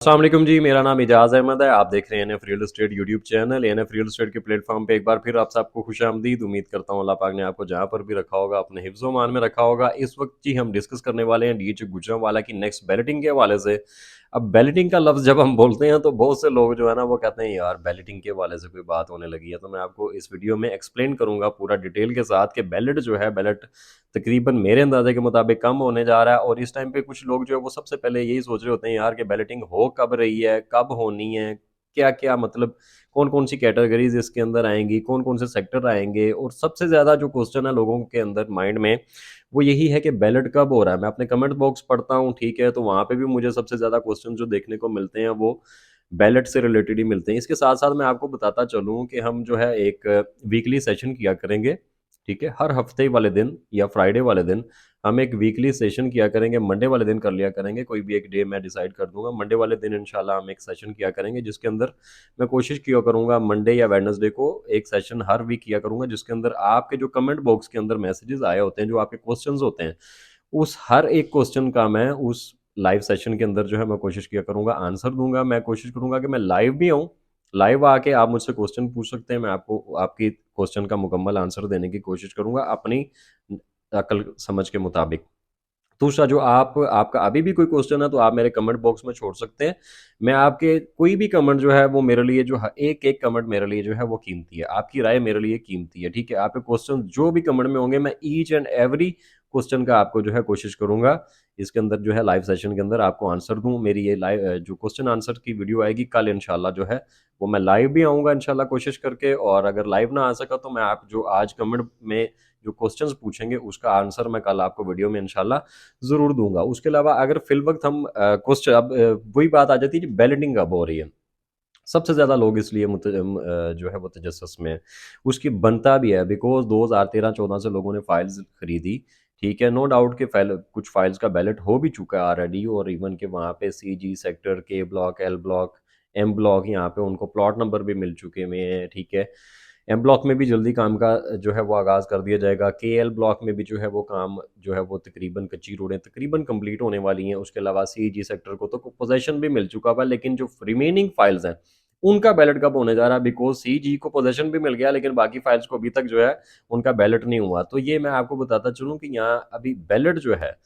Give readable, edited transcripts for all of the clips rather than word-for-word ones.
अस्सलाम वालेकुम जी। मेरा नाम इजाज़ अहमद है। आप देख रहे हैं NF real estate YouTube channel. NF real estate के प्लेटफॉर्म पे एक बार फिर आप सबको खुशामदीद। उम्मीद करता हूँ अल्लाह पाक ने आपको जहाँ पर भी रखा होगा अपने हिफ्ज़ व मान में रखा होगा। इस वक्त जी हम डिस्कस करने वाले हैं डीएच गुजरांवाला की नेक्स्ट बैलेटिंग के हवाले से। अब बैलेटिंग का लफ्ज़ जब हम बोलते हैं तो बहुत से लोग जो है ना वो कहते हैं यार बैलेटिंग के हवाले से कोई बात होने लगी है। तो मैं आपको इस वीडियो में एक्सप्लेन करूंगा पूरा डिटेल के साथ कि बैलेट जो है बैलेट तकरीबन मेरे अंदाजे के मुताबिक कम होने जा रहा है। और इस टाइम पे कुछ लोग जो है वो सबसे पहले यही सोच रहे होते हैं यार कि बैलेटिंग हो कब रही है, कब होनी है, क्या क्या मतलब कौन कौन सी कैटेगरीज इसके अंदर आएंगी, कौन कौन से सेक्टर आएंगे। और सबसे ज़्यादा जो क्वेश्चन है लोगों के अंदर माइंड में वो यही है कि बैलेट कब हो रहा है। मैं अपने कमेंट बॉक्स पढ़ता हूँ, ठीक है, तो वहाँ पे भी मुझे सबसे ज़्यादा क्वेश्चन जो देखने को मिलते हैं वो बैलेट से रिलेटेड ही मिलते हैं। इसके साथ साथ मैं आपको बताता चलूँ कि हम जो है एक वीकली सेशन किया करेंगे, ठीक है, हर हफ्ते वाले दिन या फ्राइडे वाले दिन हम एक वीकली सेशन किया करेंगे। मंडे वाले दिन कर लिया करेंगे, कोई भी एक डे मैं डिसाइड कर दूंगा। मंडे वाले दिन इंशाल्लाह हम एक सेशन किया करेंगे जिसके अंदर मैं कोशिश किया करूंगा मंडे या वेडनेसडे को एक सेशन हर वीक किया करूंगा जिसके अंदर आपके जो कमेंट बॉक्स के अंदर मैसेजेस आए होते हैं, जो आपके क्वेश्चंस होते हैं, उस हर एक क्वेश्चन का मैं उस लाइव सेशन के अंदर जो है मैं कोशिश किया करूंगा आंसर दूंगा। मैं कोशिश करूंगा कि मैं लाइव भी आऊँ, लाइव आके आप मुझसे क्वेश्चन पूछ सकते हैं, मैं आपको आपकी क्वेश्चन का मुकम्मल आंसर देने की कोशिश करूंगा अपनी अकल समझ के मुताबिक। दूसरा जो आप आपका अभी भी कोई क्वेश्चन है तो आप मेरे कमेंट बॉक्स में छोड़ सकते हैं। मैं आपके कोई भी कमेंट जो है वो मेरे लिए जो है एक एक कमेंट मेरे लिए जो है वो कीमती है, आपकी राय मेरे लिए कीमती है, ठीक है। आपके क्वेश्चन जो भी कमेंट में होंगे मैं ईच एंड एवरी क्वेश्चन का आपको जो है कोशिश करूंगा इसके अंदर जो है लाइव सेशन के अंदर आपको आंसर दूं। मेरी ये लाइव जो क्वेश्चन आंसर की वीडियो आएगी कल इंशाल्लाह जो है वो मैं लाइव भी आऊँगा इंशाल्लाह कोशिश करके। और अगर लाइव ना आ सका तो मैं आप जो आज कमेंट में जो क्वेश्चंस पूछेंगे उसका आंसर मैं कल आपको वीडियो में इंशाल्लाह ज़रूर दूंगा। उसके अलावा अगर फिल वक्त हम क्वेश्चन अब वही बात आ जाती है कि बैलेटिंग कब हो रही है। सबसे ज़्यादा लोग इसलिए जो है वो तजस्सुस में है। उसकी बनता भी है बिकॉज 2013-14 से लोगों ने फाइल्स खरीदी, ठीक है। नो डाउट कि फाइल कुछ फाइल्स का बैलेट हो भी चुका है ऑलरेडी। और इवन के वहाँ पे C G sector, K block, L block, M block, यहाँ पे उनको प्लॉट नंबर भी मिल चुके हुए हैं, ठीक है। एम ब्लॉक में भी जल्दी काम का जो है वो आगाज़ कर दिया जाएगा। के एल ब्लॉक में भी जो है वो काम जो है वो तकरीबन कच्ची रोडें तकरीबन कंप्लीट होने वाली हैं। उसके अलावा सी जी सेक्टर को तो पोजेशन भी मिल चुका हुआ है, लेकिन जो रिमेनिंग फाइल्स हैं उनका बैलेट कब होने जा रहा है। बिकॉज सी जी को पोजेशन भी मिल गया लेकिन बाकी फाइल्स को अभी तक जो है उनका बैलेट नहीं हुआ। तो ये मैं आपको बताता चलूँ कि यहाँ अभी बैलेट जो है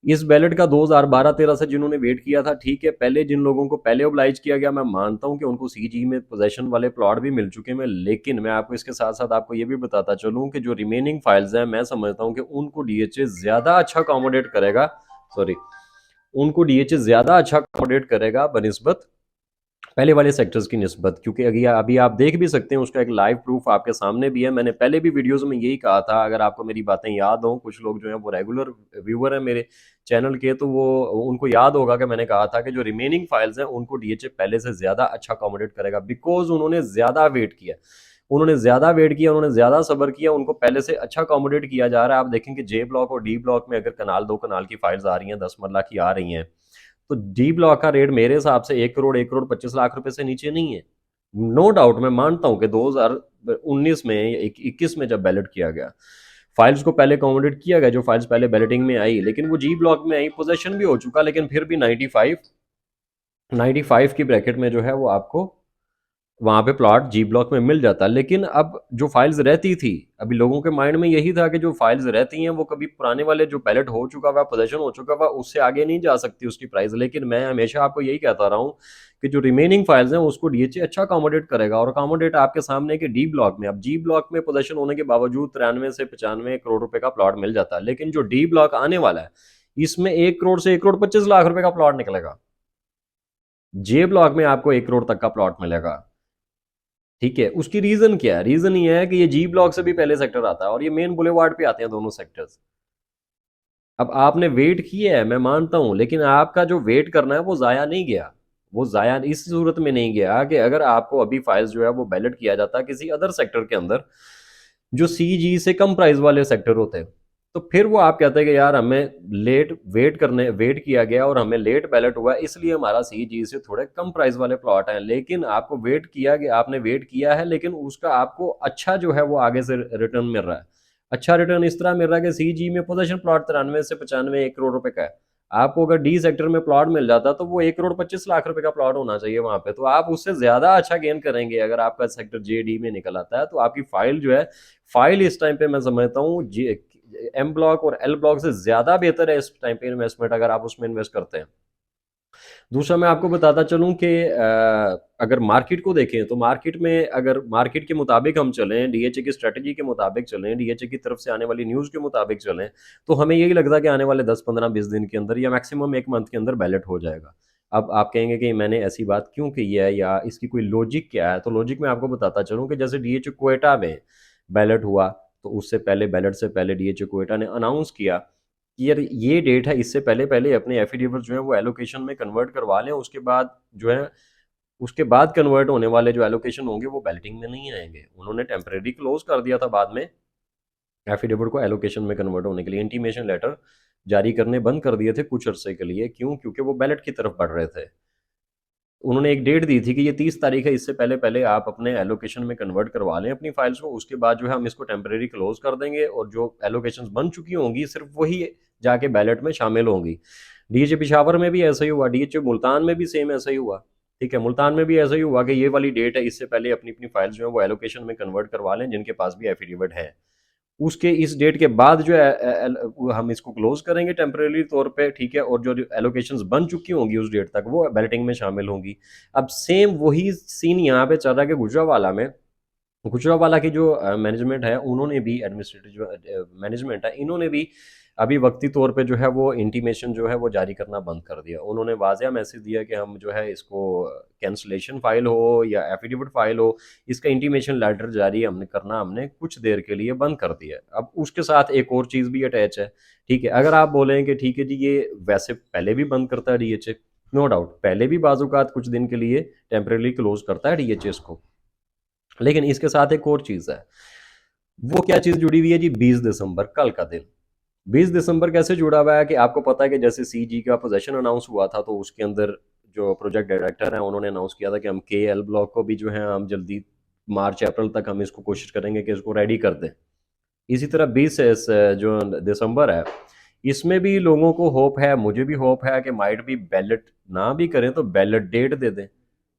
इस बैलेट का 2012-13 से जिन्होंने वेट किया था, ठीक है, पहले जिन लोगों को पहले ओब्लाइज किया गया मैं मानता हूं कि उनको सीजी में पोजेशन वाले प्लॉट भी मिल चुके हैं। लेकिन मैं आपको इसके साथ साथ आपको ये भी बताता चलूं कि जो रिमेनिंग फाइल्स हैं मैं समझता हूं कि उनको डीएचए ज्यादा अच्छा अकोमोडेट करेगा, सॉरी, उनको डीएचए ज्यादा अच्छा अकोमोडेट करेगा बनिस्बत पहले वाले सेक्टर्स की निस्बत। क्योंकि अभी अभी आप देख भी सकते हैं, उसका एक लाइव प्रूफ आपके सामने भी है। मैंने पहले भी वीडियोस में यही कहा था, अगर आपको मेरी बातें याद हों, कुछ लोग जो हैं वो रेगुलर व्यूअर हैं मेरे चैनल के, तो वो उनको याद होगा कि मैंने कहा था कि जो रिमेनिंग फाइल्स हैं उनको डीएचए पहले से ज़्यादा अच्छा अकोमोडेट करेगा। बिकॉज उन्होंने ज़्यादा वेट किया, उन्होंने ज़्यादा सब्र किया, उनको पहले से अच्छा अकोमोडेट किया जा रहा है। आप देखेंगे जे ब्लॉक और डी ब्लॉक में अगर कनाल, 2 कनाल की फाइल्स आ रही हैं, 10 मरला की आ रही हैं, तो डी ब्लॉक का रेट मेरे हिसाब से 1 करोड़, 1 करोड़ 25 लाख रुपए से नीचे नहीं है। नो डाउट मैं मानता हूं कि 2019 में, 21 में जब बैलेट किया गया, फाइल्स को पहले अकोमोडेट किया गया, जो फाइल्स पहले बैलेटिंग में आई, लेकिन वो जी ब्लॉक में आई, पोजेशन भी हो चुका, लेकिन फिर भी 95 की ब्रैकेट में जो है वो आपको वहां पे प्लॉट जी ब्लॉक में मिल जाता। लेकिन अब जो फाइल्स रहती थी, अभी लोगों के माइंड में यही था कि जो फाइल्स रहती हैं वो कभी पुराने वाले जो पैलेट हो चुका हुआ, पोजेशन हो चुका हुआ, उससे आगे नहीं जा सकती उसकी प्राइस। लेकिन मैं हमेशा आपको यही कहता रहा हूँ कि जो रिमेनिंग फाइल्स हैं उसको डीएचए अच्छा अकोमोडेट करेगा। और अकोमोडेट आपके सामने कि डी ब्लॉक में, अब जी ब्लॉक में पोजेशन होने के बावजूद 93 से 95 करोड़ रुपए का प्लॉट मिल जाता है। लेकिन जो डी ब्लॉक आने वाला है इसमें 1 करोड़ से 1 करोड़ 25 लाख रुपए का प्लॉट निकलेगा। जे ब्लॉक में आपको 1 करोड़ तक का प्लॉट मिलेगा, ठीक है। उसकी रीजन क्या है? रीजन ये है कि ये जी ब्लॉक से भी पहले सेक्टर आता है और ये मेन बुलेवार्ड पे आते हैं दोनों सेक्टर्स। अब आपने वेट किया है, मैं मानता हूं, लेकिन आपका जो वेट करना है वो जाया नहीं गया। वो जाया इस सूरत में नहीं गया कि अगर आपको अभी फाइल्स जो है वो बैलेट किया जाता किसी अदर सेक्टर के अंदर जो सी जी से कम प्राइस वाले सेक्टर होते हैं, तो फिर वो आप कहते हैं कि यार हमें वेट किया गया और हमें लेट बैलेट हुआ, इसलिए हमारा सी जी से थोड़े कम प्राइस वाले प्लॉट हैं। लेकिन आपको वेट किया गया, आपने वेट किया है, लेकिन उसका आपको अच्छा जो है वो आगे से रिटर्न मिल रहा है। अच्छा रिटर्न इस तरह मिल रहा है कि सी जी में पोजीशन प्लॉट 93 से 95 1 करोड़ रुपए का है, आपको अगर डी सेक्टर में प्लॉट मिल जाता तो वो 1,25,00,000 रुपए का प्लॉट होना चाहिए वहां पे, तो आप उससे ज्यादा अच्छा गेन करेंगे। अगर आपका सेक्टर जे डी में निकल आता है तो आपकी फाइल जो है, फाइल इस टाइम पे मैं समझता हूँ एम ब्लॉक और एल ब्लॉक से ज्यादा बेहतर है इस टाइम पे इन्वेस्टमेंट, अगर आप उसमें इन्वेस्ट करते हैं। दूसरा मैं आपको बताता चलूं कि अगर मार्केट को देखें तो मार्केट में अगर मार्केट के मुताबिक हम चलें, डीएचए की स्ट्रेटजी के मुताबिक चलें, डीएचए की तरफ से आने वाली न्यूज़ के मुताबिक चलें, तो हमें यही लगता है कि आने वाले 10-15-20 दिन के अंदर या मैक्सिमम एक मंथ के अंदर बैलेट हो जाएगा। अब आप कहेंगे कि मैंने ऐसी बात क्यों कही है या इसकी कोई लॉजिक क्या है, तो लॉजिक मैं आपको बताता चलूँ कि जैसे डीएचए क्वेटा में बैलेट हुआ, तो उससे पहले बैलेट से पहले डीएचए क्वेटा ने अनाउंस किया कि यार ये डेट है, इससे पहले पहले अपने एफिडेविट जो है वो एलोकेशन में कन्वर्ट करवा लें, उसके बाद जो है उसके बाद कन्वर्ट होने वाले जो एलोकेशन होंगे वो बैलेटिंग में नहीं आएंगे। उन्होंने टेम्परेरी क्लोज कर दिया था बाद में एफिडेविट को एलोकेशन में कन्वर्ट होने के लिए, इंटीमेशन लेटर जारी करने बंद कर दिए थे कुछ अरसे के लिए। क्यों? क्योंकि वो बैलेट की तरफ बढ़ रहे थे। उन्होंने एक डेट दी थी कि ये 30 तारीख है, इससे पहले पहले आप अपने एलोकेशन में कन्वर्ट करवा लें अपनी फाइल्स को, उसके बाद जो है हम इसको टेम्परेरी क्लोज कर देंगे और जो एलोकेशन बन चुकी होंगी सिर्फ वही जाके बैलेट में शामिल होंगी। डीएचए पिशावर में भी ऐसा ही हुआ, डीएचए मुल्तान में भी सेम ऐसा ही हुआ। ठीक है, मुल्तान में भी ऐसा ही हुआ कि ये वाली डेट है, इससे पहले अपनी अपनी फाइल्स जो है वो एलोकेशन में कन्वर्ट करवा लें जिनके पास भी एफिडेविट है। उसके इस डेट के बाद जो है हम इसको क्लोज करेंगे टेम्परेरी तौर पे। ठीक है, और जो एलोकेशंस बन चुकी होंगी उस डेट तक वो बैलेटिंग में शामिल होंगी। अब सेम वही सीन यहाँ पे चल रहा है कि गुजरावाला में, गुजरावाला की जो मैनेजमेंट है उन्होंने भी, एडमिनिस्ट्रेटिव जो मैनेजमेंट है इन्होंने भी अभी वक्ती तौर पे जो है वो इंटीमेशन जो है वो जारी करना बंद कर दिया। उन्होंने वाज़ेह मैसेज दिया कि हम जो है इसको कैंसलेशन फाइल हो या एफिडेविट फाइल हो, इसका इंटीमेशन लेटर जारी हमने करना हमने कुछ देर के लिए बंद कर दिया। अब उसके साथ एक और चीज़ भी अटैच है। ठीक है, अगर आप बोलें कि ठीक है जी ये वैसे पहले भी बंद करता है डीएचए, नो डाउट पहले भी बाजुकात कुछ दिन के लिए टेम्परेली क्लोज करता है डीएचए को, लेकिन इसके साथ एक और चीज़ है। वो क्या चीज़ जुड़ी हुई है जी? 20 दिसंबर, कल का दिन। 20 दिसंबर कैसे जुड़ा हुआ है कि आपको पता है कि जैसे सीजी का पोजेशन अनाउंस हुआ था तो उसके अंदर जो प्रोजेक्ट डायरेक्टर हैं उन्होंने अनाउंस किया था कि हम के एल ब्लॉक को भी जो है हम जल्दी मार्च अप्रैल तक हम इसको कोशिश करेंगे कि इसको रेडी कर दें। इसी तरह 20 जो दिसंबर है, इसमें भी लोगों को होप है, मुझे भी होप है कि माइट भी बैलेट ना भी करें तो बैलेट डेट दे दें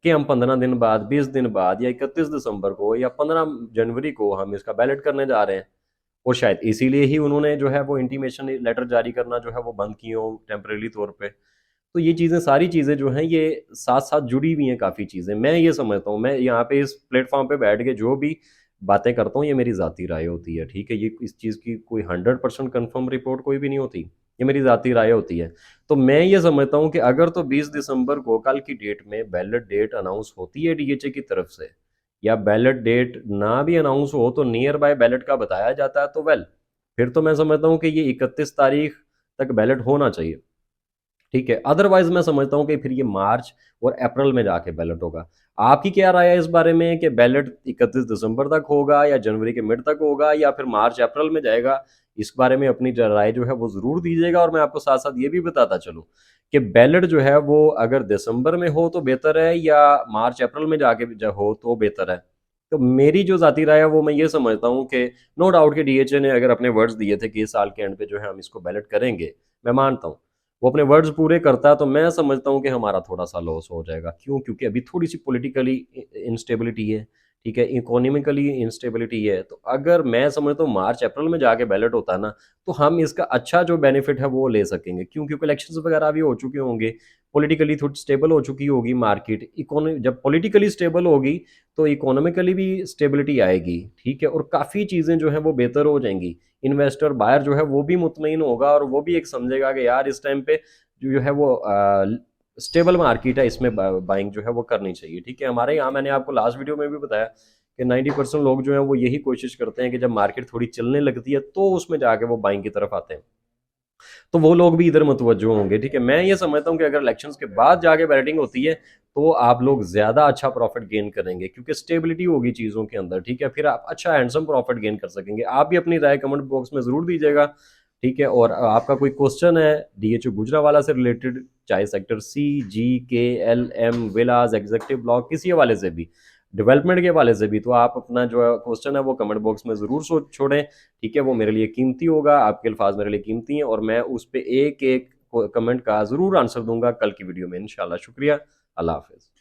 कि हम 15 दिन बाद, 20 दिन बाद या 31 दिसंबर को या 15 जनवरी को हम इसका बैलेट करने जा रहे हैं। और शायद इसीलिए ही उन्होंने जो है वो इंटीमेशन लेटर जारी करना जो है वो बंद किए हो टेम्परेरी तौर पे। तो ये चीज़ें, सारी चीज़ें जो हैं ये साथ साथ जुड़ी हुई हैं काफ़ी चीज़ें। मैं ये समझता हूँ, मैं यहाँ पे इस प्लेटफॉर्म पे बैठ के जो भी बातें करता हूँ ये मेरी ज़ाती राय होती है। ठीक है, ये इस चीज़ की कोई 100% कन्फर्म रिपोर्ट कोई भी नहीं होती, ये मेरी ज़ाती राय होती है। तो मैं ये समझता हूँ कि अगर तो 20 दिसंबर को कल की डेट में बैलेट डेट अनाउंस होती है डीएचए की तरफ से, या बैलेट डेट ना भी अनाउंस हो तो नियर बाय बैलेट का बताया जाता है, तो वेल फिर तो मैं समझता हूँ कि ये 31 तारीख तक बैलेट होना चाहिए। ठीक है, अदरवाइज मैं समझता हूँ कि फिर ये मार्च और अप्रैल में जाके बैलेट होगा। आपकी क्या राय है इस बारे में कि बैलेट 31 दिसंबर तक होगा या जनवरी के मिड तक होगा या फिर मार्च अप्रैल में जाएगा? इस बारे में अपनी राय जो है वो ज़रूर दीजिएगा। और मैं आपको साथ साथ ये भी बताता चलूँ कि बैलेट जो है वो अगर दिसंबर में हो तो बेहतर है या मार्च अप्रैल में जाके हो तो बेहतर है। तो मेरी जो ज़ाती राय है वो मैं ये समझता हूँ कि नो डाउट कि डीएचए ने अगर अपने वर्ड्स दिए थे कि इस साल के एंड पे जो है हम इसको बैलेट करेंगे, मैं मानता हूँ वो अपने वर्ड्स पूरे करता है, तो मैं समझता हूँ कि हमारा थोड़ा सा लॉस हो जाएगा। क्यों? क्योंकि अभी थोड़ी सी पॉलिटिकली इंस्टेबिलिटी है। ठीक है, इकोनॉमिकली इंस्टेबिलिटी है। तो अगर मैं समझता हूँ मार्च अप्रैल में जाके बैलेट होता है ना, तो हम इसका अच्छा जो बेनिफिट है वो ले सकेंगे। क्यों? क्योंकि इलेक्शंस वगैरह भी हो चुके होंगे, पॉलिटिकली थोड़ी स्टेबल हो चुकी होगी मार्केट, इकोनॉमी जब पॉलिटिकली स्टेबल होगी तो इकोनॉमिकली भी स्टेबिलिटी आएगी। ठीक है, और काफ़ी चीज़ें जो हैं वो बेहतर हो जाएंगी। इन्वेस्टर बायर जो है वो भी मुतमईन होगा और वो भी एक समझेगा कि यार इस टाइम पे जो है वो स्टेबल मार्केट है, इसमें बाइंग जो है वो करनी चाहिए। ठीक है, हमारे यहाँ मैंने आपको लास्ट वीडियो में भी बताया कि 90% लोग जो हैं वो यही कोशिश करते हैं कि जब मार्केट थोड़ी चलने लगती है तो उसमें जाके वो बाइंग की तरफ आते हैं, तो वो लोग भी इधर मुतवज्जो होंगे। ठीक है, मैं ये समझता हूँ कि अगर इलेक्शंस के बाद जाके बैटिंग होती है तो आप लोग ज्यादा अच्छा प्रॉफिट गेन करेंगे क्योंकि स्टेबिलिटी होगी चीजों के अंदर। ठीक है, फिर आप अच्छा हैंडसम प्रॉफिट गेन कर सकेंगे। आप भी अपनी राय कमेंट बॉक्स में जरूर दीजिएगा। ठीक है, और आपका कोई क्वेश्चन है डीएचओ गुजरावाला से रिलेटेड, चाहे सेक्टर सी, जी, के, एल, एम, विलास, एग्जीक्यूटिव ब्लॉक, किसी हवाले से भी, डेवलपमेंट के हवाले से भी, तो आप अपना जो क्वेश्चन है वो कमेंट बॉक्स में ज़रूर छोड़ें। ठीक है, वो मेरे लिए कीमती होगा, आपके अल्फाज मेरे लिए कीमती हैं और मैं उस पर एक एक कमेंट का ज़रूर आंसर दूंगा कल की वीडियो में इंशाल्लाह। शुक्रिया, अल्लाह हाफ़िज़।